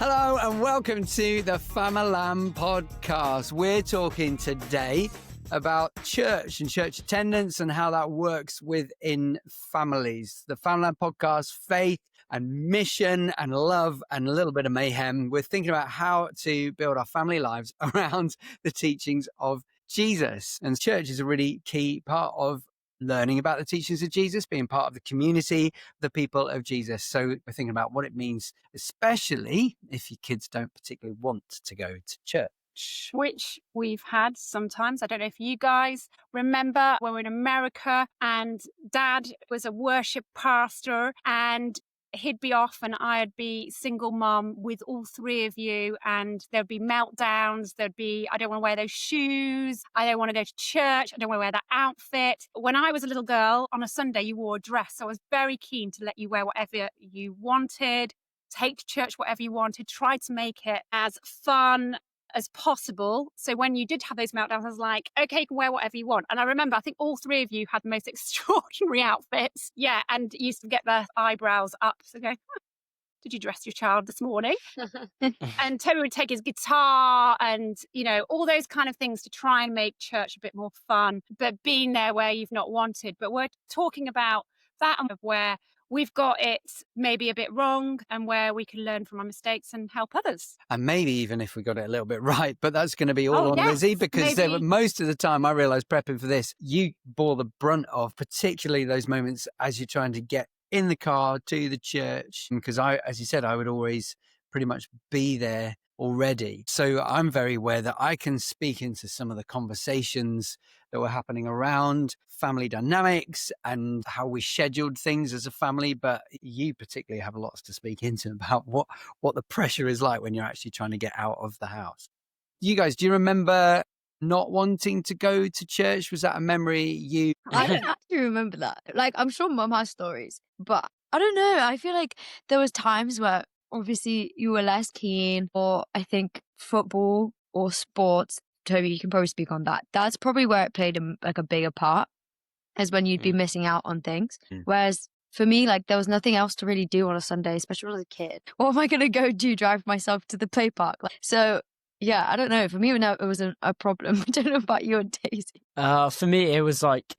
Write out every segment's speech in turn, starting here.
Hello and welcome to the Famalam podcast. We're talking today about church and church attendance and how that works within families. The Famalam podcast, faith and mission and love and a little bit of mayhem. We're thinking about how to build our family lives around the teachings of Jesus. And church is a really key part of learning about the teachings of Jesus, being part of the community, the people of Jesus. So we're thinking about what it means, especially if your kids don't particularly want to go to church. Which we've had sometimes. I don't know if you guys remember when we were in America and Dad was a worship pastor and he'd be off and I'd be single mum with all three of you, and there'd be meltdowns. There'd be, I don't want to wear those shoes. I don't want to go to church. I don't want to wear that outfit. When I was a little girl, on a Sunday, you wore a dress. So I was very keen to let you wear whatever you wanted, take to church whatever you wanted, try to make it as fun as possible. So when you did have those meltdowns, I was like, okay, you can wear whatever you want. And I remember, I think all three of you had the most extraordinary outfits. Yeah. And used to get their eyebrows up. So go, did you dress your child this morning? And Toby would take his guitar and, you know, all those kind of things to try and make church a bit more fun, but being there where you've not wanted. But we're talking about that and where we've got it maybe a bit wrong and where we can learn from our mistakes and help others. And maybe even if we got it a little bit right, but that's going to be all on yes, Lizzy, because most of the time I realised prepping for this, you bore the brunt of particularly those moments as you're trying to get in the car to the church. Because as you said, I would always pretty much be there already. So I'm very aware that I can speak into some of the conversations that were happening around family dynamics and how we scheduled things as a family. But you particularly have lots to speak into about what the pressure is like when you're actually trying to get out of the house. You guys, do you remember not wanting to go to church? Was that a memory you... I don't actually remember that. Like, I'm sure Mum has stories, but I don't know. I feel like there was times where obviously you were less keen, or I think football or sports. Toby, you can probably speak on that. That's probably where it played a bigger part, as when you'd be missing out on things. Whereas for me, like, there was nothing else to really do on a Sunday, especially when I was a kid. What am I going to go do? Drive myself to the play park? So yeah, I don't know. For me, it was a problem. I don't know about you and Daisy. For me, it was like,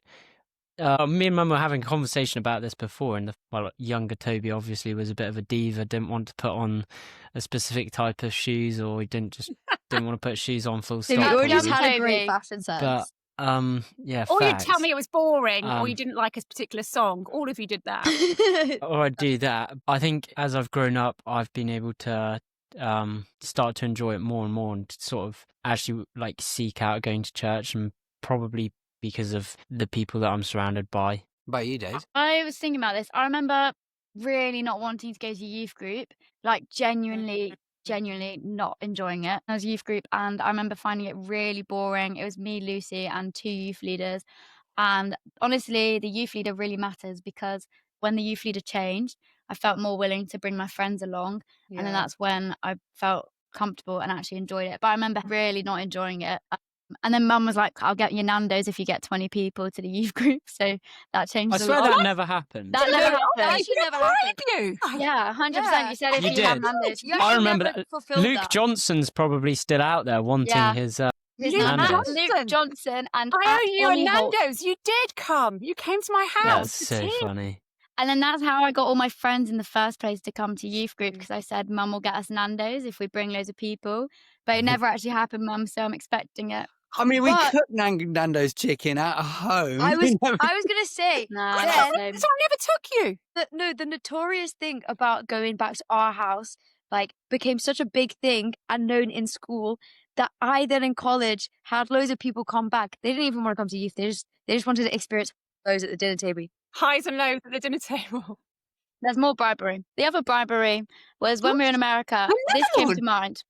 me and Mum were having a conversation about this before, and younger Toby obviously was a bit of a diva, didn't want to put on a specific type of shoes, or he didn't want to put shoes on full stop. So you already Young had a Toby. great fashion sense. But yeah, Or facts. you'd tell me it was boring or you didn't like a particular song. All of you did that. Or I'd do that. I think as I've grown up, I've been able to start to enjoy it more and more, and sort of actually like seek out going to church, and probably because of the people that I'm surrounded by. By you, Dave? I was thinking about this. I remember really not wanting to go to youth group, like genuinely not enjoying it. I was youth group and I remember finding it really boring. It was me, Lucy, and two youth leaders. And honestly, the youth leader really matters, because when the youth leader changed, I felt more willing to bring my friends along. Yeah. And then that's when I felt comfortable and actually enjoyed it. But I remember really not enjoying it. And then Mum was like, I'll get you Nando's if you get 20 people to the youth group. So that changed I a swear lot. that never happened. That never happened. Actually never happened. You? Yeah, 100%. You said if You you have did. Nando's. You I actually remember never that. fulfilled Luke that. Johnson's probably still out there wanting his His Nando's. Luke Johnson and I owe you a Ollie Holt. Nando's. You did come. You came to my house. That's so funny. And then that's how I got all my friends in the first place to come to youth group, because I said, Mum will get us Nando's if we bring loads of people. But it never actually happened, Mum, so I'm expecting it. I mean, we cooked Nando's chicken at home. I was going to say, No, then- that's the same. So I never took you. the notorious thing about going back to our house, like, became such a big thing and known in school, that I then in college had loads of people come back. They didn't even want to come to youth. They just wanted to experience those at the dinner table. Highs and lows at the dinner table. There's more bribery. The other bribery was when we were in America. This came to mind.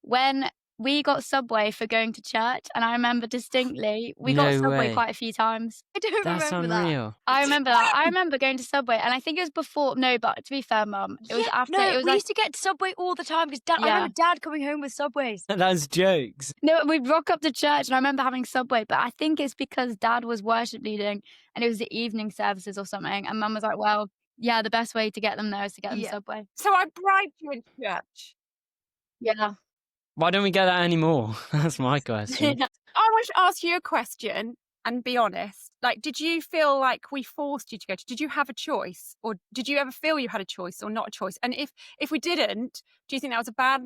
When we got Subway for going to church, and I remember distinctly we got No Subway way. quite a few times. I don't That's remember that. unreal. I remember that. I remember going to Subway, and I think it was before. No, but to be fair, Mum, it was after. No, It was we like, used to get Subway all the time because I Yeah. remember Dad coming home with Subways. That's jokes. no, we'd rock up to church, and I remember having Subway. But I think it's because Dad was worship leading, and it was the evening services or something. And Mum was like, "Well, yeah, the best way to get them there is to get them Yeah. Subway." So I bribed you in church. Yeah. Why don't we get that anymore? That's my question. I want to ask you a question and be honest. Like, did you feel like we forced you to go to? Did you have a choice, or did you ever feel you had a choice or not a choice? And if we didn't, do you think that was a bad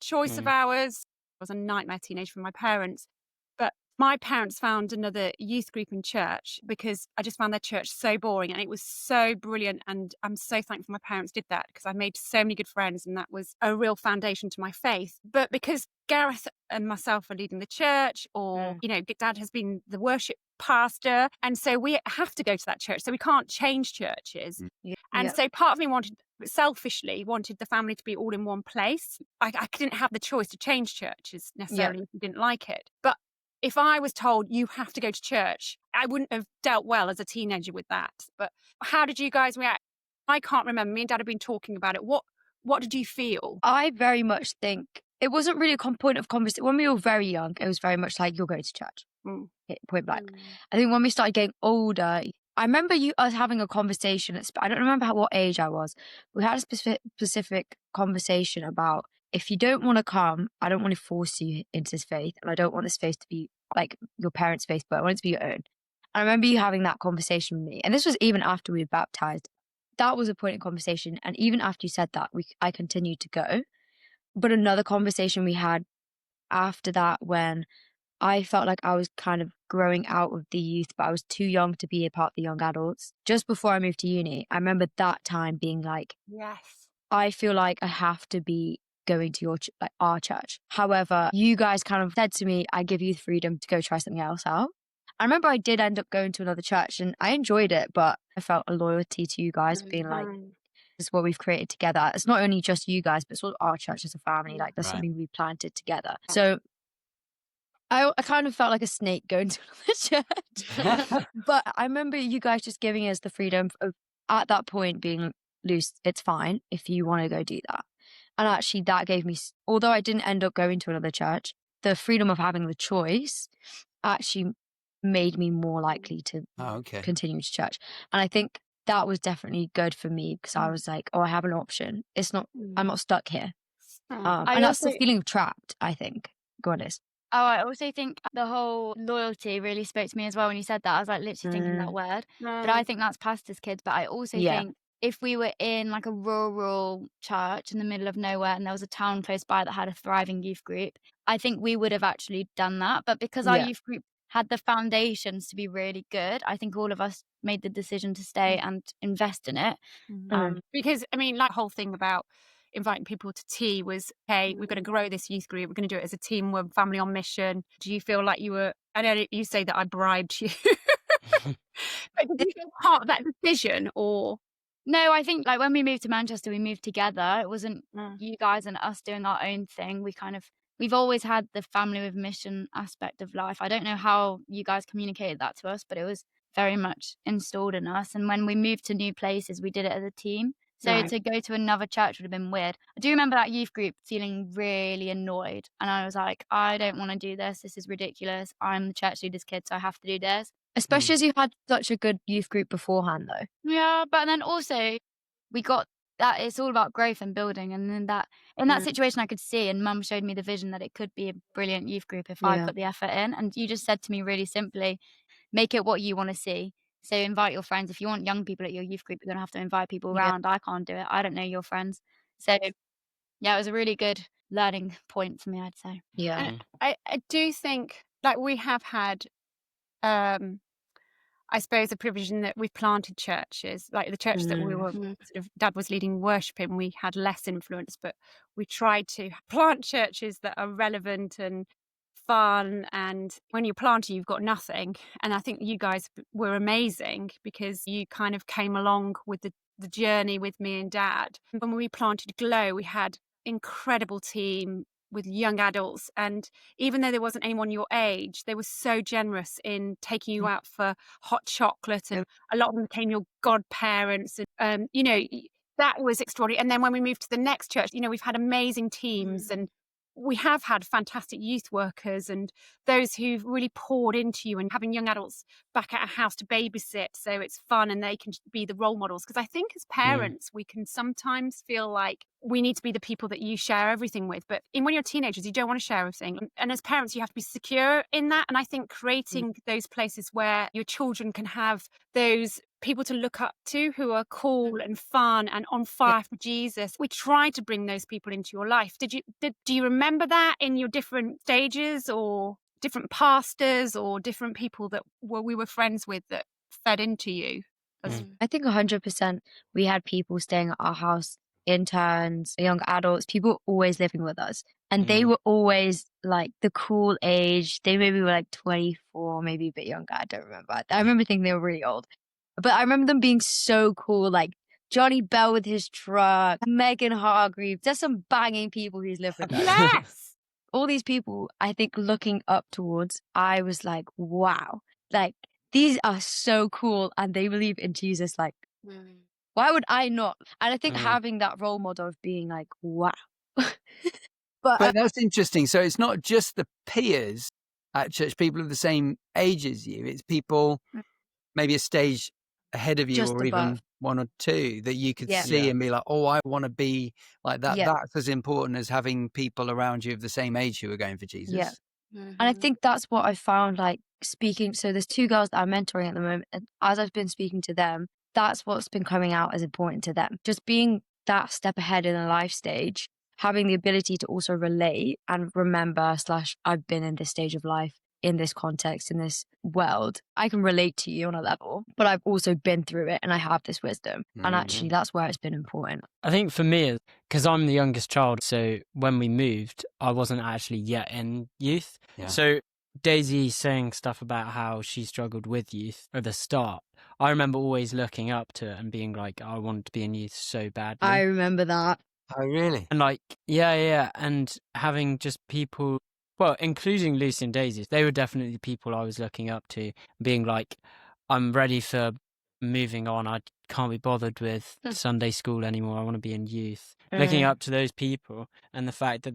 choice of ours? I was a nightmare teenager for my parents. But my parents found another youth group in church because I just found their church so boring, and it was so brilliant. And I'm so thankful my parents did that, because I made so many good friends, and that was a real foundation to my faith. But because Gareth and myself are leading the church, or, you know, Dad has been the worship pastor, and so we have to go to that church. So we can't change churches. And so part of me selfishly wanted the family to be all in one place. I didn't have the choice to change churches necessarily if we didn't like it. But if I was told you have to go to church, I wouldn't have dealt well as a teenager with that. But how did you guys react? I can't remember. Me and Dad have been talking about it. What did you feel? I very much think it wasn't really a point of conversation. When we were very young, it was very much like, you're going to church. Point blank. I think when we started getting older, I remember us having a conversation. I don't remember what age I was. We had a specific conversation about, if you don't want to come, I don't want to force you into this faith. And I don't want this faith to be like your parents' faith, but I want it to be your own. I remember you having that conversation with me. And this was even after we were baptized. That was a point of conversation. And even after you said that, I continued to go. But another conversation we had after that, when I felt like I was kind of growing out of the youth, but I was too young to be a part of the young adults. Just before I moved to uni, I remember that time being like, yes, I feel like I have to be going to our church. However, you guys kind of said to me, I give you the freedom to go try something else out. I remember I did end up going to another church, and I enjoyed it, but I felt a loyalty to you guys, being like, this is what we've created together. It's not only just you guys, but it's all our church as a family. Like, that's something we planted together. So I kind of felt like a snake going to another church. But I remember you guys just giving us the freedom of, at that point, being loose. It's fine if you want to go do that. And actually that gave me, although I didn't end up going to another church, the freedom of having the choice actually made me more likely to continue to church. And I think that was definitely good for me, because I was like, oh, I have an option. It's not, I'm not stuck here. And that's the feeling of trapped, I think. Go on, Liz. Oh, I also think the whole loyalty really spoke to me as well when you said that. I was like literally thinking that word. But I think that's pastors' kids. But I also think if we were in like a rural church in the middle of nowhere and there was a town close by that had a thriving youth group, I think we would have actually done that. But because our youth group had the foundations to be really good, I think all of us made the decision to stay and invest in it. Because, I mean, like the whole thing about inviting people to tea was, hey, we're going to grow this youth group, we're going to do it as a team, we're family on mission. Do you feel like you were, I know you say that I bribed you, but did you feel part of that decision? Or no, I think like when we moved to Manchester, we moved together. It wasn't you guys and us doing our own thing. We've always had the family with mission aspect of life. I don't know how you guys communicated that to us, but it was very much installed in us. And when we moved to new places, we did it as a team. So to go to another church would have been weird. I do remember that youth group feeling really annoyed. And I was like, I don't want to do this. This is ridiculous. I'm the church leader's kid, so I have to do this. Especially as you had such a good youth group beforehand, though. Yeah, but then also we got that it's all about growth and building. And then in that situation I could see, and Mum showed me the vision that it could be a brilliant youth group if I put the effort in. And you just said to me really simply, make it what you want to see. So invite your friends. If you want young people at your youth group, you're going to have to invite people around. I can't do it. I don't know your friends. So yeah, it was a really good learning point for me, I'd say. Yeah. And I do think like we have had, I suppose, a provision that we've planted churches, like the church that we were sort of, Dad was leading worship in, we had less influence, but we tried to plant churches that are relevant and fun. And when you're planting, you've got nothing. And I think you guys were amazing because you kind of came along with the journey with me and Dad. When we planted Glow, we had incredible team with young adults, and even though there wasn't anyone your age, they were so generous in taking you out for hot chocolate, and a lot of them became your godparents, and that was extraordinary. And then when we moved to the next church, we've had amazing teams, and we have had fantastic youth workers and those who've really poured into you, and having young adults back at a house to babysit so it's fun and they can be the role models. Because I think as parents, we can sometimes feel like we need to be the people that you share everything with. But when you're teenagers, you don't want to share everything. And as parents, you have to be secure in that. And I think creating those places where your children can have those people to look up to who are cool and fun and on fire for Jesus. We try to bring those people into your life. Do you remember that in your different stages, or different pastors or different people that we were friends with that fed into you? I think 100% we had people staying at our house, interns, young adults, people always living with us. And they were always like the cool age. They maybe were like 24, maybe a bit younger. I don't remember. I remember thinking they were really old. But I remember them being so cool, like Johnny Bell with his truck, Megan Hargreaves. There's some banging people who's lived with us. Yes. All these people, I think, looking up towards, I was like, wow, like these are so cool and they believe in Jesus. Like, why would I not? And I think having that role model of being like, wow. But that's interesting. So it's not just the peers at church, people of the same age as you. It's people maybe a stage ahead of you, Just or above. even one or two that you could Yeah. see and be like, oh, I want to be like that. Yeah. That's as important as having people around you of the same age who are going for Jesus. Yeah. And I think that's what I found, like speaking. So there's two girls that I'm mentoring at the moment. And as I've been speaking to them, that's what's been coming out as important to them. Just being that step ahead in a life stage, having the ability to also relate and remember / I've been in this stage of life, in this context, in this world. I can relate to you on a level, but I've also been through it and I have this wisdom. And actually that's where it's been important. I think for me, because I'm the youngest child, so when we moved, I wasn't actually yet in youth. Yeah. So Daisy saying stuff about how she struggled with youth at the start, I remember always looking up to it and being like, I want to be in youth so badly. I remember that. Oh, really? And like, yeah. And having just people, well, including Lucy and Daisy, they were definitely the people I was looking up to, being like, I'm ready for moving on. I can't be bothered with Sunday school anymore. I want to be in youth. Looking up to those people, and the fact that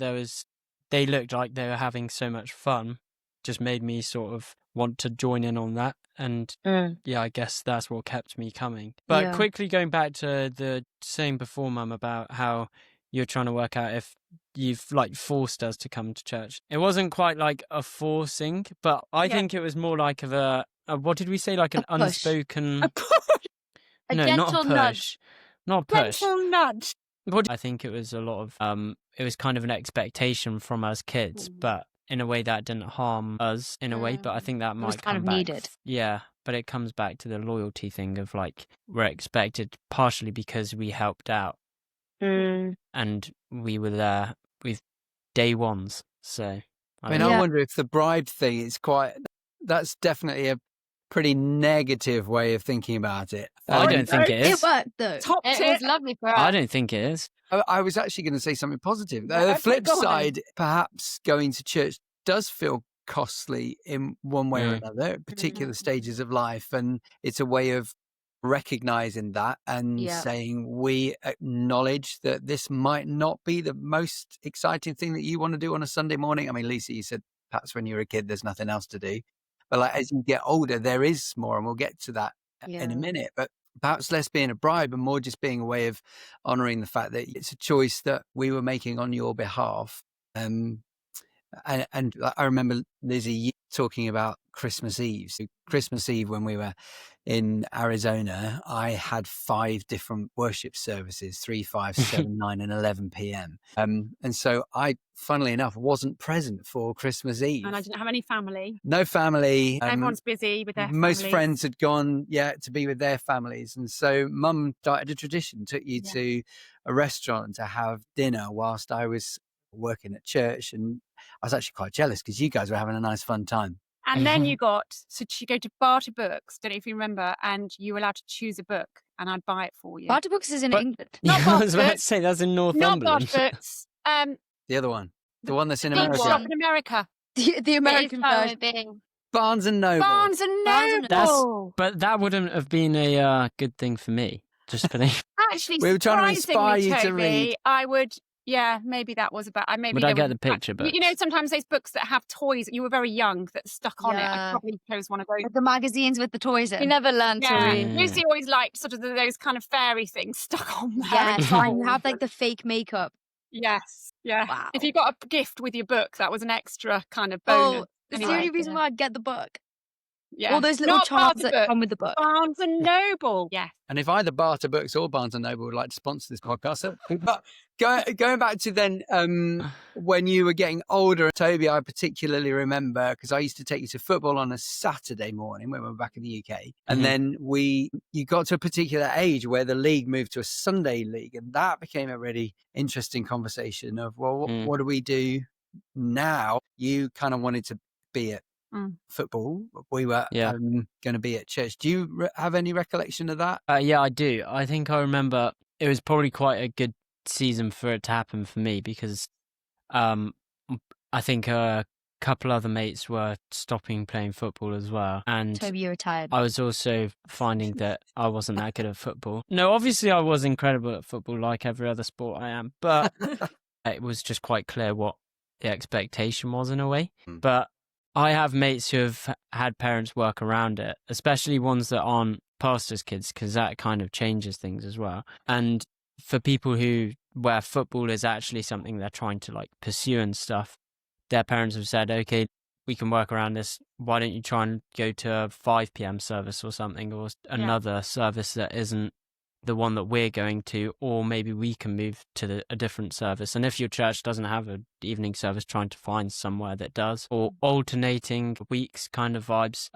they looked like they were having so much fun just made me sort of want to join in on that. And yeah, I guess that's what kept me coming. But quickly going back to the saying before, Mum, about how you're trying to work out if you've like forced us to come to church. It wasn't quite like a forcing, but I think it was more like of a what did we say? Like an unspoken... A push. A no, gentle not a push. Not a push. Gentle nudge. I think it was a lot of... it was kind of an expectation from us kids, but in a way that didn't harm us in a way, but I think that might was kind come of back. needed. Yeah, but it comes back to the loyalty thing of like, we're expected partially because we helped out and we were there with day ones. So I wonder if the bribe thing is that's definitely a pretty negative way of thinking about it. I don't think it is. It worked though. It was lovely for us. I don't think it is. I was actually going to say something positive. Yeah, The okay, flip go on then. side, perhaps going to church does feel costly in one way or another at particular stages of life. And it's a way of recognizing that and saying, we acknowledge that this might not be the most exciting thing that you want to do on a Sunday morning. I mean, Lisa, you said perhaps when you were a kid, there's nothing else to do. But like, as you get older, there is more, and we'll get to that in a minute. But perhaps less being a bribe and more just being a way of honoring the fact that it's a choice that we were making on your behalf. And I remember, Lizzy, talking about Christmas Eve. So Christmas Eve, when we were in Arizona, I had 5 different worship services, 3, 5, 7, 9 and 11 p.m. And so I, funnily enough, wasn't present for Christmas Eve. And I didn't have any family. No family. Everyone's busy with their Most families. friends had gone, to be with their families. And so Mum started a tradition, took you to a restaurant to have dinner whilst I was working at church. And I was actually quite jealous because you guys were having a nice fun time. And then you go to Barter Books, don't know if you remember, and you were allowed to choose a book and I'd buy it for you. Barter Books is in England. Not I Barter was about to Books. say that's in Not Northumberland. Barter Books. The other one. The one that's in Big America. shop in America. The American version. Barnes and Noble. Barnes and Barnes and Noble. But that wouldn't have been a good thing for me. Just for the... Actually, We were trying to inspire surprisingly, you to Toby, read. I would Yeah, maybe that was about. Maybe Would I they get were the picture You know, books? sometimes those books that have toys. You were very young that stuck on it. I Yeah. probably chose one of those. Like the magazines with the toys We in. never learned to Yeah, read. Yeah. Lucy always liked sort of those kind of fairy things stuck on there. Yes, and and you have dolls like the fake makeup. Yes, yeah. Wow. If you got a gift with your book, that was an extra kind of Oh, bonus. that's the Anyway, only reason why I'd get the book. yeah. All those little Not charms Barter that Book, come with the book. Barnes and Noble. Yeah. And if either Barter Books or Barnes and Noble would like to sponsor this podcast, but going back to then when you were getting older, Toby, I particularly remember because I used to take you to football on a Saturday morning when we were back in the UK, and Mhm. then you got to a particular age where the league moved to a Sunday league, and that became a really interesting conversation of what do we do now? You kind of wanted to be at football. We were Yeah. going to be at church. Do you have any recollection of that? Yeah, I do. I think I remember it was probably quite a good season for it to happen for me because I think a couple other mates were stopping playing football as well. And Toby, you retired. I was also finding that I wasn't that good at football. No, obviously I was incredible at football like every other sport I am, but it was just quite clear what the expectation was in a way. But I have mates who have had parents work around it, especially ones that aren't pastors' kids, because that kind of changes things as well. And for people where football is actually something they're trying to like pursue and stuff, their parents have said, okay, we can work around this. Why don't you try and go to a 5 p.m. service or something, or another service that isn't the one that we're going to, or maybe we can move to a different service. And if your church doesn't have an evening service, trying to find somewhere that does, or alternating weeks kind of vibes.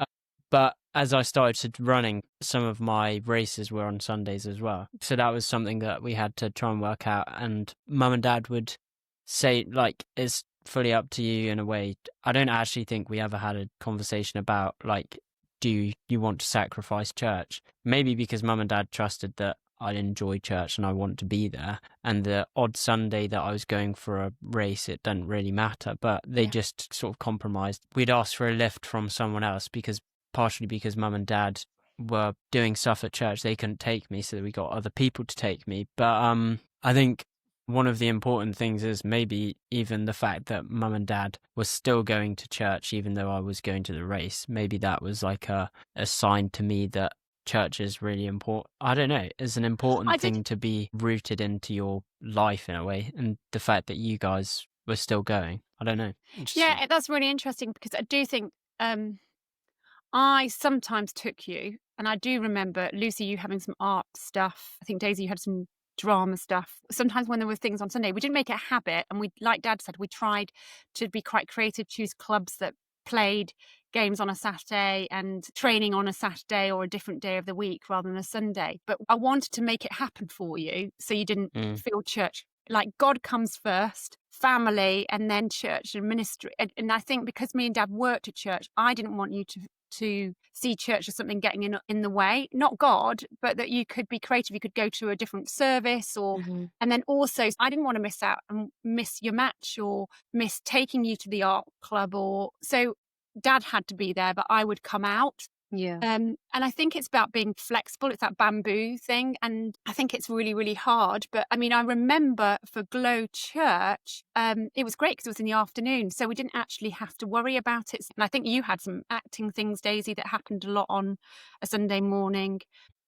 But as I started running, some of my races were on Sundays as well. So that was something that we had to try and work out. And mum and dad would say, like, it's fully up to you in a way. I don't actually think we ever had a conversation about, like, do you want to sacrifice church? Maybe because mum and dad trusted that I'd enjoy church and I want to be there. And the odd Sunday that I was going for a race, it doesn't really matter. But they just sort of compromised. We'd ask for a lift from someone else partially because mum and dad were doing stuff at church. They couldn't take me, so we got other people to take me. But I think one of the important things is maybe even the fact that mum and dad were still going to church even though I was going to the race. Maybe that was like a sign to me that church is really important. I don't know. It's an important thing to be rooted into your life in a way. And the fact that you guys were still going, I don't know. Yeah, that's really interesting because I do think I sometimes took you, and I do remember, Lucy, you having some art stuff. I think, Daisy, you had some drama stuff. Sometimes when there were things on Sunday, we didn't make it a habit. And we, like Dad said, we tried to be quite creative, choose clubs that played games on a Saturday and training on a Saturday or a different day of the week rather than a Sunday. But I wanted to make it happen for you so you didn't feel church. Like God comes first, family, and then church and ministry. And I think because me and Dad worked at church, I didn't want you to see church as something getting in the way, not God, but that you could be creative. You could go to a different service and then also I didn't want to miss out and miss your match or miss taking you to the art club so Dad had to be there, but I would come out. Yeah. And I think it's about being flexible. It's that bamboo thing. And I think it's really, really hard. But I mean, I remember for Glow Church, it was great because it was in the afternoon. So we didn't actually have to worry about it. And I think you had some acting things, Daisy, that happened a lot on a Sunday morning.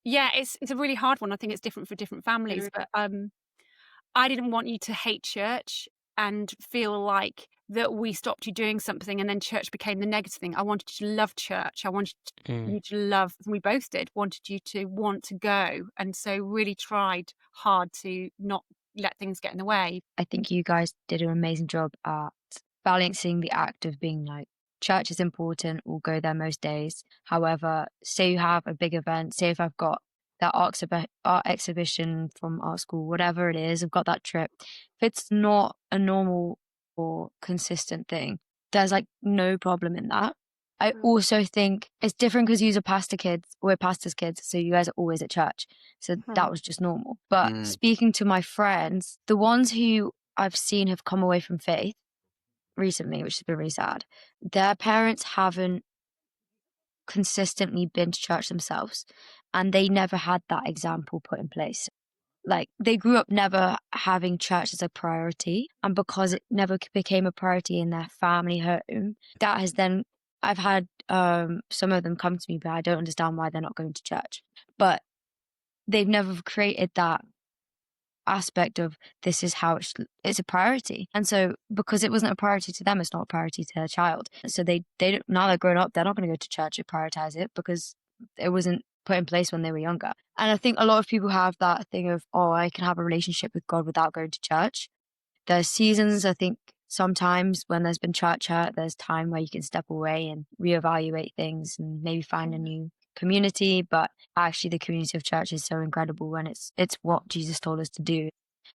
Yeah, it's a really hard one. I think it's different for different families. But I didn't want you to hate church and feel like that we stopped you doing something and then church became the negative thing. I wanted you to love church. I wanted you to love, we both did, wanted you to want to go. And so really tried hard to not let things get in the way. I think you guys did an amazing job at balancing the act of being like, church is important, we'll go there most days. However, say you have a big event, say if I've got that art exhibition from art school, whatever it is, I've got that trip. If it's not a normal or consistent thing, there's like no problem in that. I also think it's different because we're pastors' kids, so you guys are always at church. So that was just normal. But speaking to my friends, the ones who I've seen have come away from faith recently, which has been really sad, their parents haven't consistently been to church themselves and they never had that example put in place. like they grew up never having church as a priority. And because it never became a priority in their family home, that has then, I've had some of them come to me, but I don't understand why they're not going to church. But they've never created that aspect of this is how it's a priority. And so because it wasn't a priority to them, it's not a priority to their child. So they don't, now they're grown up, they're not going to go to church and prioritize it because it wasn't put in place when they were younger. And I think a lot of people have that thing of, oh, I can have a relationship with God without going to church. There's seasons, I think sometimes when there's been church hurt, there's time where you can step away and reevaluate things and maybe find a new community. But actually the community of church is so incredible, and it's what Jesus told us to do,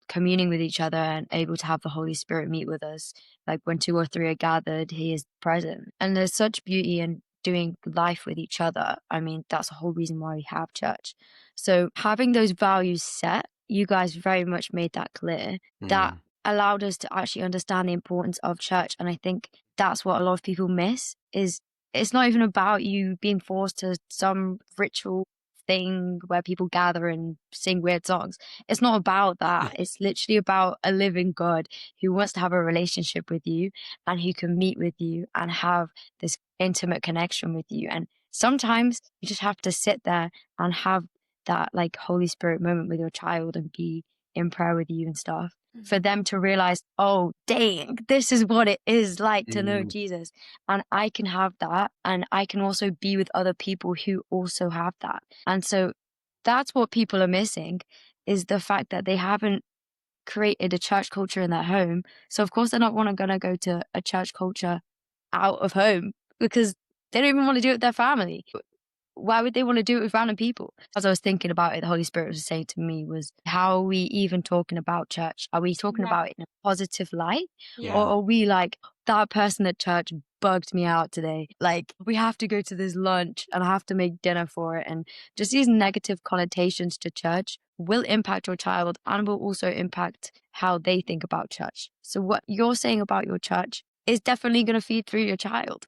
communing with each other and able to have the Holy Spirit meet with us. Like when 2 or 3 are gathered, he is present. And there's such beauty in doing life with each other. I mean, that's the whole reason why we have church. So having those values set, you guys very much made that clear. That allowed us to actually understand the importance of church. And I think that's what a lot of people miss, is it's not even about you being forced to some ritual thing where people gather and sing weird songs. It's not about that. It's literally about a living God who wants to have a relationship with you and who can meet with you and have this intimate connection with you. And sometimes you just have to sit there and have that like Holy Spirit moment with your child and be in prayer with you and stuff, for them to realize, oh, dang, this is what it is like to know Jesus. And I can have that. And I can also be with other people who also have that. And so that's what people are missing, is the fact that they haven't created a church culture in their home. So of course they're not going to go to a church culture out of home because they don't even want to do it with their family. Why would they want to do it with random people? As I was thinking about it, the Holy Spirit was saying to me was, how are we even talking about church? Are we talking about it in a positive light? Yeah. Or are we like, that person at church bugged me out today? Like, we have to go to this lunch and I have to make dinner for it. And just these negative connotations to church will impact your child and will also impact how they think about church. So what you're saying about your church is definitely going to feed through your child.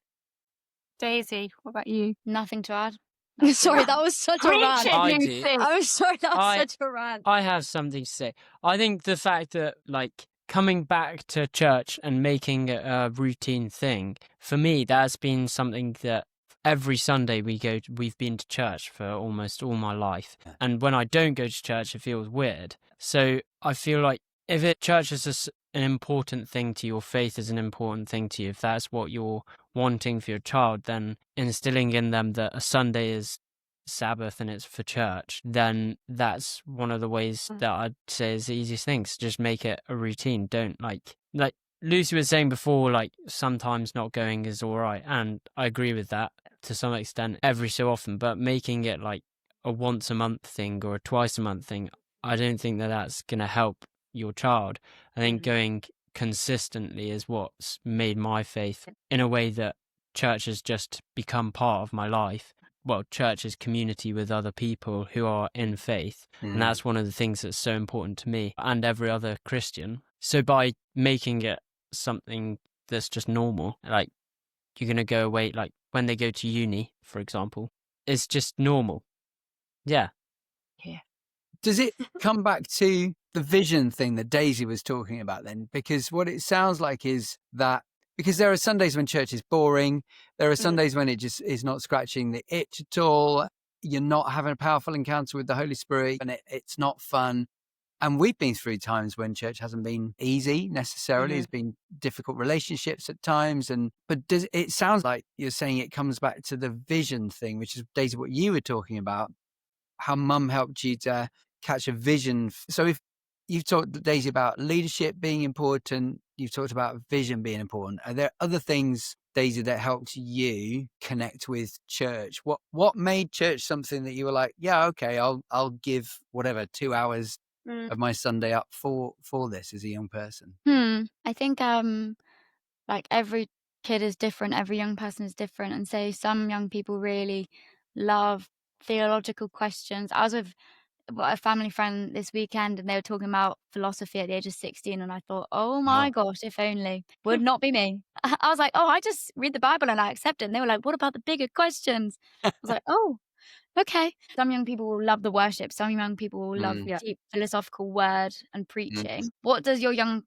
Daisy, what about you? Nothing to add. Sorry, that was such a rant. I do. I'm sorry, that was such a rant. I have something to say. I think the fact that, like, coming back to church and making it a routine thing, for me, that's been something that every Sunday we've been to church for almost all my life. And when I don't go to church, it feels weird. So I feel like if church is an important thing to you, or faith is an important thing to you, if that's what you're wanting for your child, then instilling in them that a Sunday is Sabbath and it's for church, then that's one of the ways that I'd say is the easiest things. Just make it a routine. Don't like Lucy was saying before, like sometimes not going is all right, and I agree with that to some extent every so often, but making it like a once a month thing or a twice a month thing, I don't think that that's going to help your child. I think going consistently is what's made my faith, in a way that church has just become part of my life. Well, church is community with other people who are in faith. And that's one of the things that's so important to me and every other Christian. So by making it something that's just normal, like you're going to go away, like when they go to uni, for example, it's just normal. Yeah. Does it come back to the vision thing that Daisy was talking about then? Because what it sounds like is that, because there are Sundays when church is boring, there are Sundays when it just is not scratching the itch at all, you're not having a powerful encounter with the Holy Spirit, and it's not fun. And we've been through times when church hasn't been easy necessarily. It's been difficult relationships at times. But it sounds like you're saying it comes back to the vision thing, which is, Daisy, what you were talking about, how Mum helped you to catch a vision. So if you've talked, Daisy, about leadership being important, you've talked about vision being important. Are there other things, Daisy, that helped you connect with church? What made church something that you were like, yeah, okay, I'll give whatever 2 hours of my Sunday up for this as a young person? I think like every kid is different, every young person is different, and so some young people really love theological questions. I was with a family friend this weekend and they were talking about philosophy at the age of 16, and I thought, oh my gosh, if only. Would not be me. I was like, oh, I just read the Bible and I accept it. And they were like, what about the bigger questions? I was like, oh, Okay. Some young people will love the worship. Some young people will love Mm. Yeah. deep philosophical word and preaching. What does your young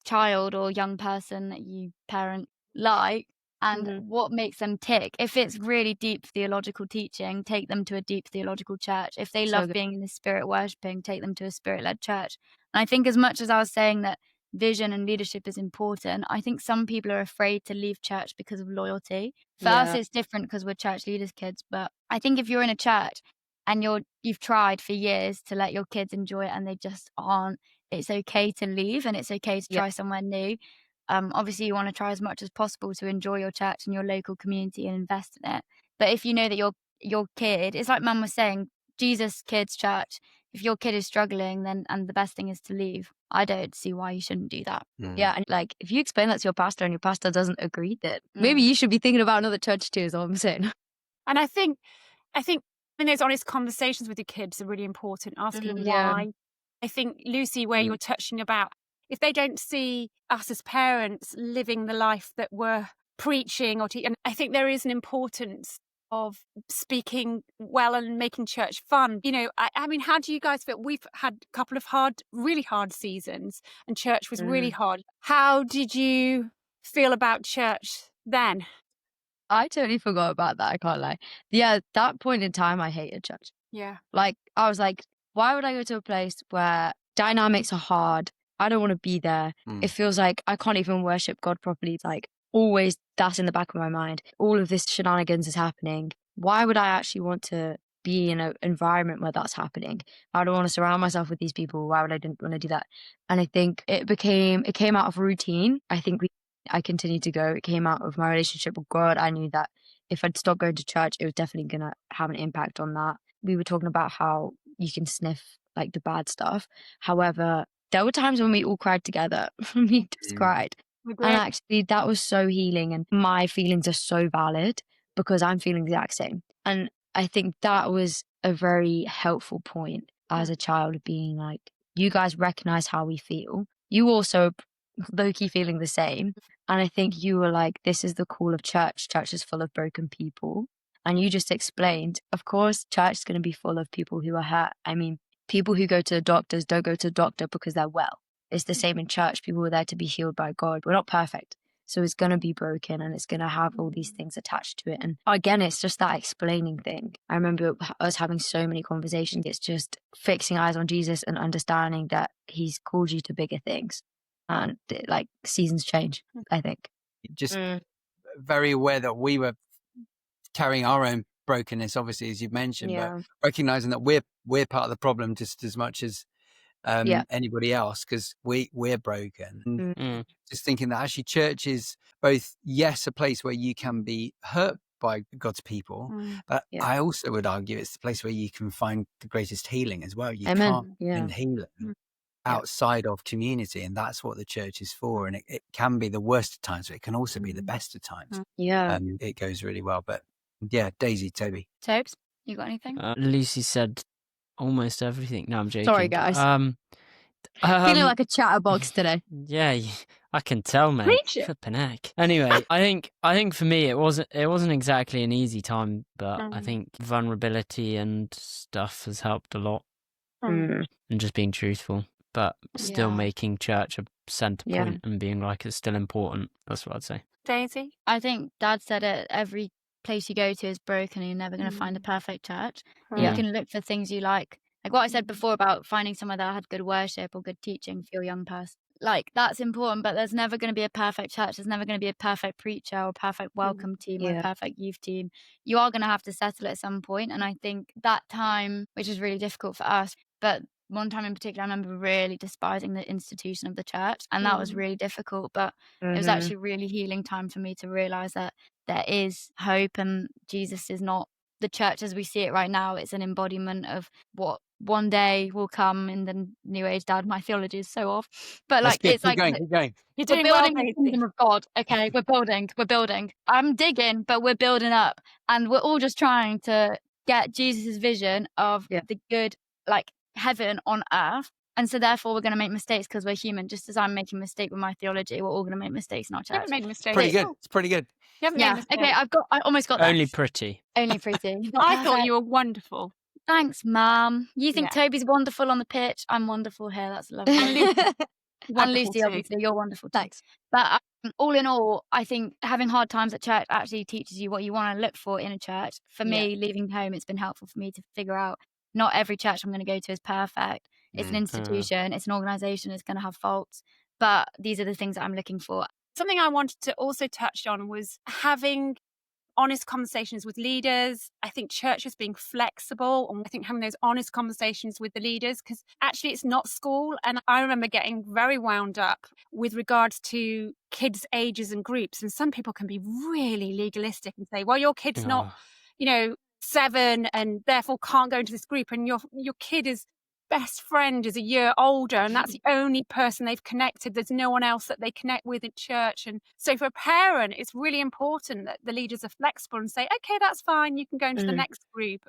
child or young person that you parent like? And what makes them tick? If it's really deep theological teaching, take them to a deep theological church. If they So love good. being in the spirit worshipping, take them to a spirit-led church. And I think as much as I was saying that vision and leadership is important, I think some people are afraid to leave church because of loyalty. For us, Yeah. it's different because we're church leaders' kids. But I think if you're in a church and you've tried for years to let your kids enjoy it and they just aren't, it's okay to leave and it's okay to Yeah. try somewhere new. Obviously you want to try as much as possible to enjoy your church and your local community and invest in it. But if you know that your kid, it's like Mum was saying, Jesus Kids Church, if your kid is struggling, then and the best thing is to leave. I don't see why you shouldn't do that. Yeah. And like, if you explain that to your pastor and your pastor doesn't agree, then maybe you should be thinking about another church too, is all I'm saying. And I think having those honest conversations with your kids are really important, asking Yeah. why. I think, Lucy, where you're touching about, if they don't see us as parents living the life that we're preaching or teaching, and I think there is an importance of speaking well and making church fun. You know, I mean, how do you guys feel? We've had a couple of really hard seasons and church was really hard. How did you feel about church then? I totally forgot about that. I can't lie. Yeah, that point in time, I hated church. Yeah. Like, I was like, why would I go to a place where dynamics are hard? I don't want to be there. It feels like I can't even worship God properly. It's like, always that's in the back of my mind. All of this shenanigans is happening. Why would I actually want to be in an environment where that's happening? I don't want to surround myself with these people. Why would I didn't want to do that? And I think it came out of routine. I think I continued to go. It came out of my relationship with God. I knew that if I'd stopped going to church, it was definitely going to have an impact on that. We were talking about how you can sniff like the bad stuff. However, there were times when we all cried together. We just cried. And actually, that was so healing. And my feelings are so valid because I'm feeling the exact same. And I think that was a very helpful point as a child, being like, you guys recognize how we feel. You also low-key feeling the same. And I think you were like, this is the call of church. Church is full of broken people. And you just explained, of course, church is going to be full of people who are hurt. I mean, people who go to the doctors don't go to the doctor because they're well. It's the same in church. People are there to be healed by God. We're not perfect. So it's going to be broken and it's going to have all these things attached to it. And again, it's just that explaining thing. I remember us having so many conversations. It's just fixing eyes on Jesus and understanding that he's called you to bigger things. And like seasons change, I think. Just very aware that we were carrying our own brokenness, obviously, as you've mentioned, but recognizing that we're part of the problem just as much as anybody else, because we're broken. Just thinking that actually church is both, yes, a place where you can be hurt by God's people, but I also would argue it's the place where you can find the greatest healing as well. You can't find healing outside of community, and that's what the church is for. And it can be the worst of times, but it can also be the best of times. It goes really well. But yeah, Daisy, Toby. Tobes, you got anything? Lucy said almost everything. No, I'm joking. Sorry, guys. Feeling like a chatterbox today. Yeah, I can tell, mate. Flippin' heck. Anyway, I think for me it wasn't exactly an easy time, but I think vulnerability and stuff has helped a lot, and just being truthful, but still making church a centre point and being like it's still important. That's what I'd say. Daisy? I think Dad said it. Every place you go to is broken and you're never going to find a perfect church. You can look for things you like what I said before about finding somewhere that had good worship or good teaching for your young person. Like, that's important, but there's never going to be a perfect church. There's never going to be a perfect preacher or a perfect welcome team or a perfect youth team. You are going to have to settle at some point. And I think that time, which is really difficult for us, but one time in particular, I remember really despising the institution of the church. And that was really difficult, but it was actually a really healing time for me to realize that there is hope and Jesus is not the church as we see it right now. It's an embodiment of what one day will come in the new age. Dad, my theology is so off, but like it's like keep going. You're we're doing building well, the kingdom of God. Okay, we're building. I'm digging, but we're building up, and we're all just trying to get Jesus's vision of the good, like heaven on earth. And so therefore we're going to make mistakes because we're human. Just as I'm making a mistake with my theology, we're all going to make mistakes in our You haven't church. made a mistake. Pretty good. It's pretty good. You haven't Yeah. made a mistake. Okay. I almost got that. Only pretty. Only pretty. Not I thought perfect. you were wonderful. Thanks, Mum. You think Yeah. Toby's wonderful on the pitch? I'm wonderful here. That's lovely. And Lucy, And wonderful Lucy, too. obviously, you're wonderful too. Thanks. But all in all, I think having hard times at church actually teaches you what you want to look for in a church. For me, leaving home, it's been helpful for me to figure out not every church I'm going to go to is perfect. It's an institution, it's an organisation, it's going to have faults. But these are the things that I'm looking for. Something I wanted to also touch on was having honest conversations with leaders. I think churches being flexible, and I think having those honest conversations with the leaders, because actually it's not school. And I remember getting very wound up with regards to kids' ages and groups. And some people can be really legalistic and say, well, your kid's not, 7 and therefore can't go into this group. And your kid is best friend is a year older and that's the only person they've connected. There's no one else that they connect with in church. And so for a parent, it's really important that the leaders are flexible and say, okay, that's fine, you can go into the next group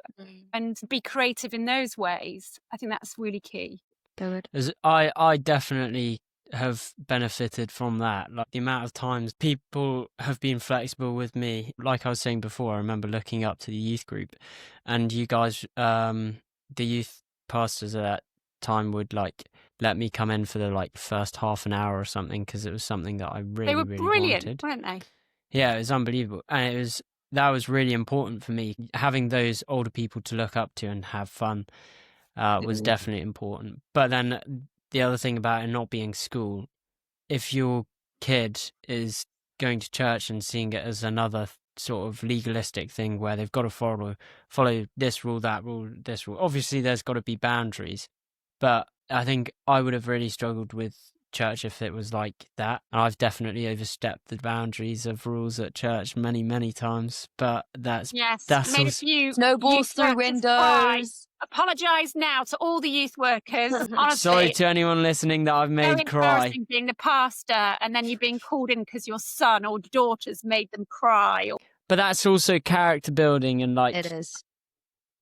and be creative in those ways. I think that's really key. Good. I definitely have benefited from that. Like the amount of times people have been flexible with me. Like I was saying before, I remember looking up to the youth group, and you guys, the youth pastors at that time would like let me come in for the first half an hour or something, because it was something that I really, They were really brilliant, wanted. weren't they? Yeah, it was unbelievable, and that was really important for me. Having those older people to look up to and have fun was definitely important. But then the other thing about it not being school, if your kid is going to church and seeing it as another sort of legalistic thing where they've got to follow this rule, that rule, this rule. Obviously, there's got to be boundaries, but I think I would have really struggled with church if it was like that. And I've definitely overstepped the boundaries of rules at church many, many times. But that's made also a few Snowballs youth through workers cry. windows. Apologise now to all the youth workers. Honestly, sorry to anyone listening that I've so made cry. embarrassing being the pastor and then you're being called in because your son or daughter's made them cry. But that's also character building, and It is.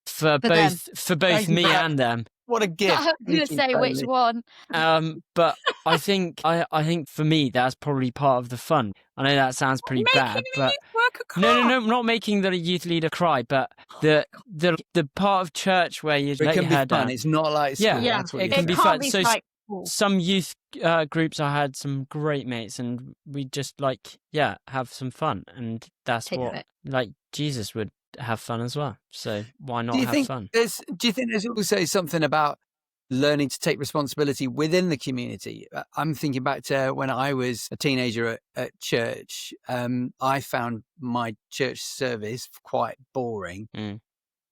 for them. both me and them. What a gift. I was going to say which one. But I think for me that's probably part of the fun. I know that sounds pretty bad, Making the but youth worker cry. no, not making the youth leader cry, but the part of church where you It let can your be hair fun. down. It's not like school. Yeah, That's what it you're can be saying. fun. Be So like, some youth groups, I had some great mates, and we just have some fun, and that's Take what it. Jesus would have fun as well. So why not Do you have think fun? do you think there's also something about learning to take responsibility within the community? I'm thinking back to when I was a teenager at church. I found my church service quite boring.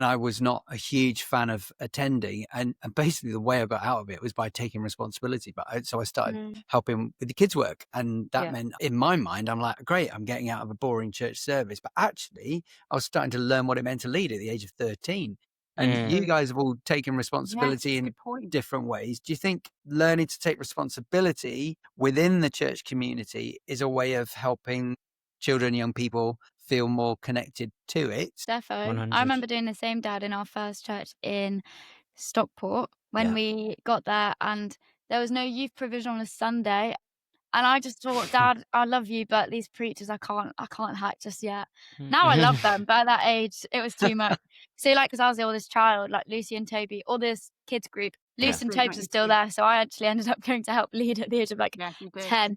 And I was not a huge fan of attending. And basically the way I got out of it was by taking responsibility. So I started helping with the kids' work. And that meant, in my mind, I'm like, great, I'm getting out of a boring church service. But actually, I was starting to learn what it meant to lead at the age of 13. And you guys have all taken responsibility in different ways. Do you think learning to take responsibility within the church community is a way of helping children, young people feel more connected to it? Defo. 100. I remember doing the same, Dad, in our first church in Stockport when we got there, and there was no youth provision on a Sunday. And I just thought, Dad, I love you, but these preachers, I can't hack just yet. Now I love them, but at that age, it was too much. So, because I was the oldest child, like Lucy and Toby, all this kids group, Lucy and Toby are still there. So I actually ended up going to help lead at the age of 10.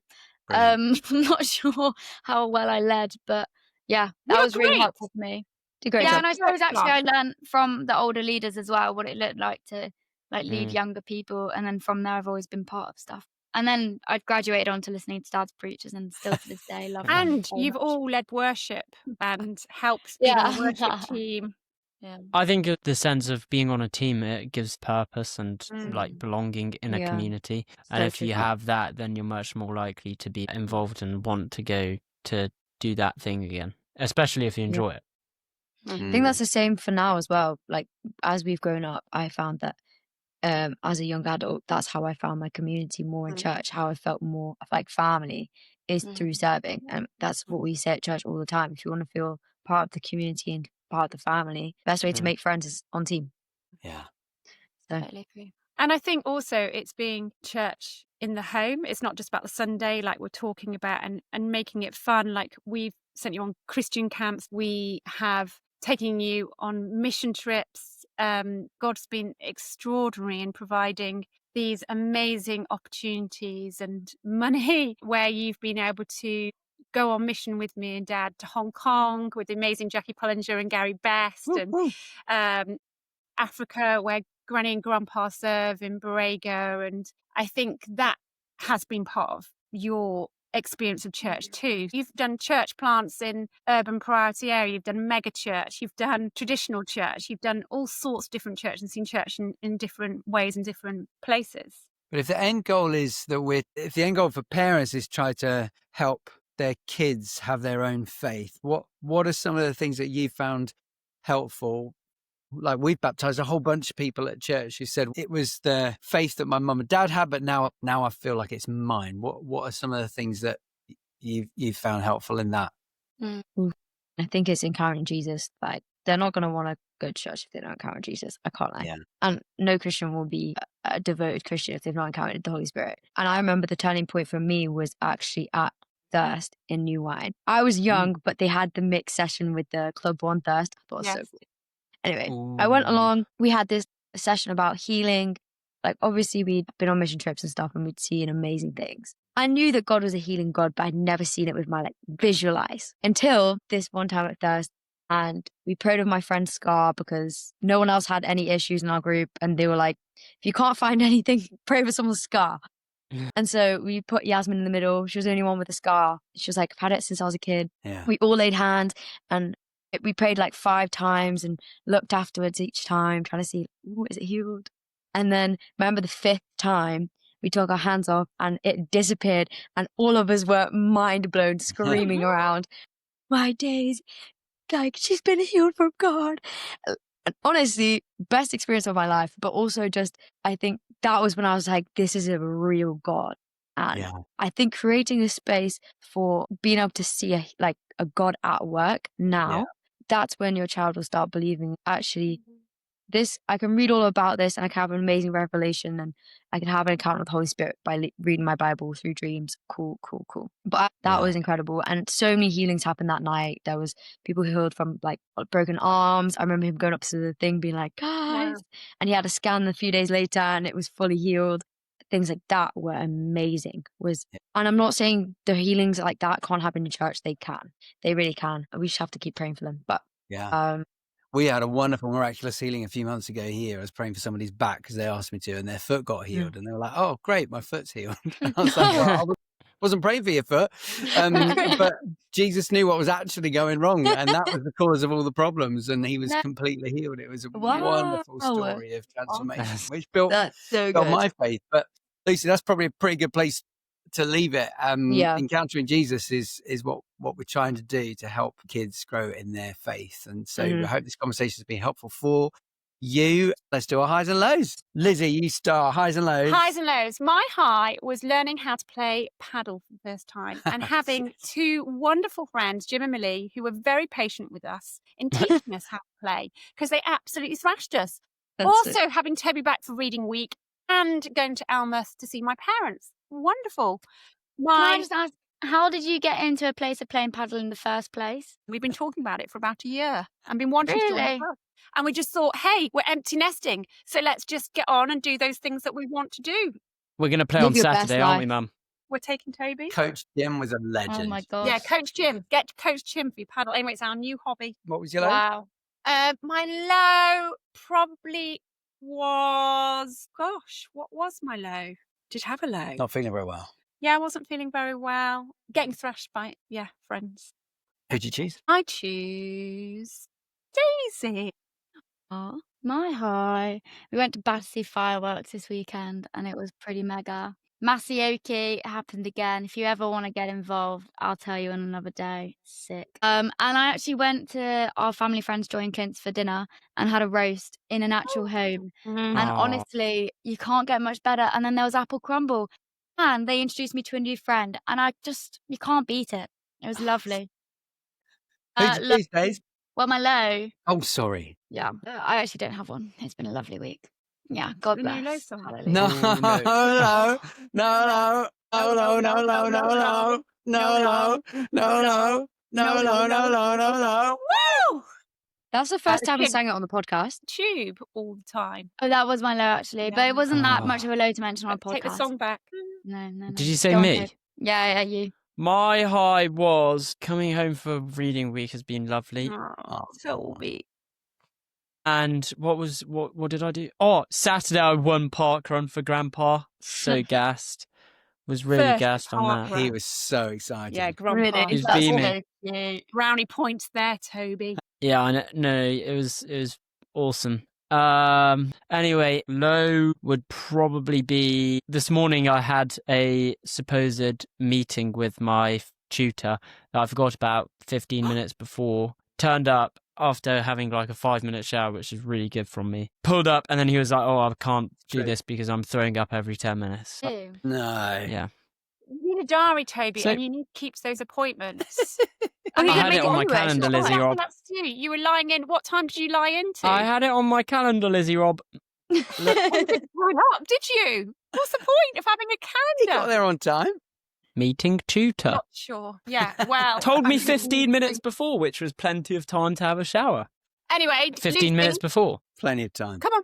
I'm not sure how well I led, but yeah, that was really helpful for me. Great. And I suppose actually I learned from the older leaders as well what it looked like to lead younger people, and then from there I've always been part of stuff. And then I graduated on to listening to Dad's preachers, and still to this day love them. And so you've much. all led worship and helped being on the worship team. Yeah. I think the sense of being on a team, it gives purpose and belonging in a community. And if you have that, then you're much more likely to be involved and want to go to do that thing again, especially if you enjoy it. I think that's the same for now as well. Like, as we've grown up, I found that as a young adult, that's how I found my community more in church. How I felt more like family is through serving. And that's what we say at church all the time. If you want to feel part of the community and part of the family, best way to make friends is on team. Yeah. So Totally agree. And I think also it's being church in the home. It's not just about the Sunday, like we're talking about, and making it fun. Like we've sent you on Christian camps. We have taken you on mission trips. God's been extraordinary in providing these amazing opportunities and money where you've been able to go on mission with me and Dad to Hong Kong with the amazing Jackie Pullinger and Gary Best, and Africa where Granny and Grandpa serve in Borrego. And I think that has been part of your experience of church too. You've done church plants in urban priority area, you've done mega church, you've done traditional church, you've done all sorts of different church and seen church in different ways in different places. But if the end goal is that if the end goal for parents is try to help their kids have their own faith, what are some of the things that you found helpful? Like we've baptized a whole bunch of people at church who said it was the faith that my mum and dad had, but now I feel like it's mine. What are some of the things that you've found helpful in that? I think it's encountering Jesus. Like they're not going to want to go to church if they don't encounter Jesus. I can't lie. Yeah. And no Christian will be a devoted Christian if they've not encountered the Holy Spirit. And I remember the turning point for me was actually at Thirst in New Wine. I was young, but they had the mixed session with the Club One Thirst. I thought it was so cool. Anyway, I went along. We had this session about healing. Like, obviously, we'd been on mission trips and stuff, and we'd seen amazing things. I knew that God was a healing God, but I'd never seen it with my visual eyes until this one time at Thirst. And we prayed with my friend Scar because no one else had any issues in our group. And they were like, if you can't find anything, pray for someone's scar. And so we put Yasmin in the middle. She was the only one with a scar. She was like, I've had it since I was a kid. Yeah. We all laid hands and we prayed 5 times and looked afterwards each time, trying to see, is it healed? And then remember the 5th time, we took our hands off and it disappeared. And all of us were mind blown, screaming around, my days, she's been healed from God. And honestly, best experience of my life. But also just, I think that was when I was like, this is a real God. And I think creating a space for being able to see a God at work now, that's when your child will start believing, actually, I can read all about this and I can have an amazing revelation and I can have an encounter with the Holy Spirit by reading my Bible through dreams. Cool. But that was incredible. And so many healings happened that night. There was people who healed from broken arms. I remember him going up to the thing being like, guys, and he had a scan a few days later and it was fully healed. Things like that were amazing. And I'm not saying the healings like that can't happen in church. They can. They really can. We just have to keep praying for them. But we had a wonderful miraculous healing a few months ago here. I was praying for somebody's back because they asked me to, and their foot got healed. And they were like, oh, great, my foot's healed. And I was like, well, I wasn't praying for your foot. But Jesus knew what was actually going wrong. And that was the cause of all the problems. And he was completely healed. It was a wonderful story of transformation, which built my faith. But Lucy, that's probably a pretty good place to leave it. Encountering Jesus is what we're trying to do to help kids grow in their faith. And so I hope this conversation has been helpful for you. Let's do our highs and lows. Lizzy, you start. Highs and lows. Highs and lows. My high was learning how to play paddle for the first time and having 2 wonderful friends, Jim and Millie, who were very patient with us in teaching us how to play because they absolutely thrashed us. Also having Toby back for reading week and going to Almouth to see my parents. Wonderful. Can I just ask, how did you get into a place of playing paddle in the first place? We've been talking about it for about a year and been wanting to join the club. And we just thought, hey, we're empty nesting, so let's just get on and do those things that we want to do. We're going to play on Saturday, aren't we, Mum? We're taking Toby. Coach Jim was a legend. Oh my God. Yeah, Coach Jim. Get Coach Jim for your paddle. Anyway, it's our new hobby. What was your low? Wow. My low probably was, what was my low? Did I have a low? Not feeling very well. Yeah, I wasn't feeling very well. Getting thrashed by, friends. Who'd you choose? I choose Daisy. Oh, my high. We went to Battersea Fireworks this weekend and it was pretty mega. Masioki happened again. If you ever want to get involved, I'll tell you on another day. Sick. And I actually went to our family friends Joy and Clint's for dinner and had a roast in an actual home. And honestly, you can't get much better. And then there was apple crumble. And they introduced me to a new friend. And you can't beat it. It was lovely. Who'd you choose, Daisy? Well, my low. Oh, sorry. Yeah, I actually don't have one. It's been a lovely week. Yeah, God The new Low bless. song. Hallelujah. No, Oh, no, no. no, no, no, no, no, no, no, no, no, no, no. Woo! That's the first time we kid- sang it on the podcast. Tube all the time. Oh, that was my low actually, but Yeah. it wasn't that much Oh. of a low to mention on a podcast. Take the song back. No. Did you say Go on, me? Toby. Yeah, you. My high was coming home for reading week has been lovely. Oh, Toby. And what did I do? Oh, Saturday I won park run for Grandpa. So gassed. Was really First gassed on park that. run. He was so excited. Yeah, Grandpa. He's That's beaming. so cute. Brownie points there, Toby. Yeah, I know. No, it was awesome. Anyway, low would probably be this morning. I had a supposed meeting with my tutor that I forgot about 15 minutes before. Turned up after having like a 5-minute shower, which is really good from me. Pulled up and then he was like, "Oh, I can't do True. this because I'm throwing up every 10 minutes." Ew. No. Yeah. You need a diary, Toby, So- and you need to keep those appointments. Oh, you I didn't had make it on my anyway, calendar, so- Lizzy Rob. That's you. You were lying in. What time did you lie into? I had it on my calendar, Lizzy Rob. Turn up, did you? What's the point of having a He got calendar? there on time. Meeting tutor. Not sure. Yeah, well. Told me 15 minutes before, which was plenty of time to have a shower. Anyway, 15 Lucy, minutes before. Plenty of time. Come on.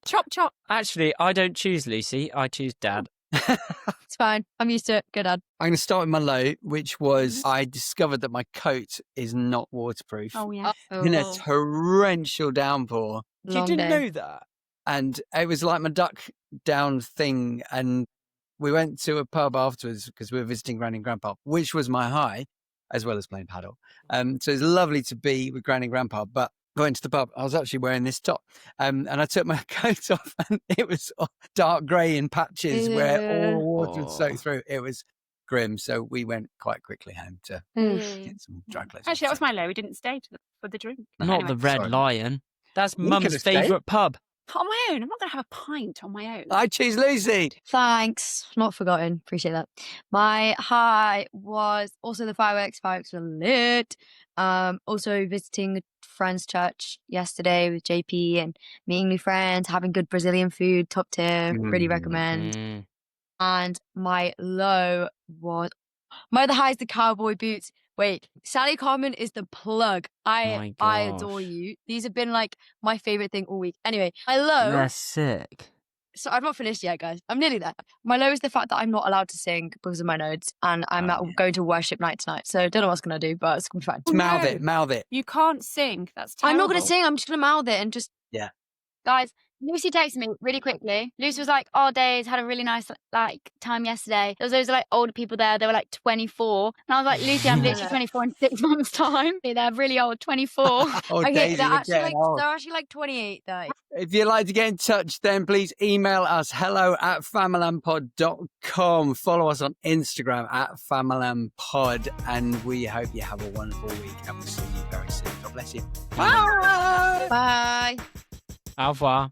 Chop, chop. Actually, I don't choose Lucy. I choose Dad. It's fine. I'm used to it. Good, Dad. I'm going to start with my low, which was I discovered that my coat is not waterproof. Oh, yeah. In a torrential downpour. Long day. that? And it was like my duck down thing. And we went to a pub afterwards because we were visiting Granny and Grandpa, which was my high, as well as playing paddle. So it was lovely to be with Granny and Grandpa. But going to the pub, I was actually wearing this top. And I took my coat off and it was dark grey in patches where all the water had soaked through. It was grim. So we went quite quickly home to get some dry clothes. Actually, that was my low. We didn't stay for the drink. No. Not Anyway. the Red sorry. Lion. That's You Mum's could've stayed. favourite pub. On my own. I'm not going to have a pint on my own. I choose Lucy. Thanks. Not forgotten. Appreciate that. My high was also the fireworks. Fireworks were lit. Also visiting a friend's church yesterday with JP and meeting new friends, having good Brazilian food, top tier, really recommend. Mm. And my low was my other high is the cowboy boots. Wait, Sally Carmen is the plug. My I adore gosh. you. These have been like my favorite thing all week. Anyway, my low. They're sick. So I've not finished yet, guys. I'm nearly there. My low is the fact that I'm not allowed to sing because of my nodes, and I'm going to worship night tonight. So don't know what's gonna do, but it's gonna be fine. Mouth no. it, mouth it. You can't sing. That's I'm terrible. not gonna sing. I'm just gonna mouth it and just. Guys, Lucy texted me really quickly. Lucy was like, "Oh, Days had a really nice time yesterday. There was those older people there. They were like 24." And I was like, "Lucy, I'm literally 24 in 6 months' time. They're really old, 24." Oh, Okay, Daisy, they're you're actually getting old. 28, though. If you'd like to get in touch, then please email us hello@famalampod.com. Follow us on Instagram @famalampod. And we hope you have a wonderful week. And we'll see you very soon. God bless you. Bye. Bye. Au revoir.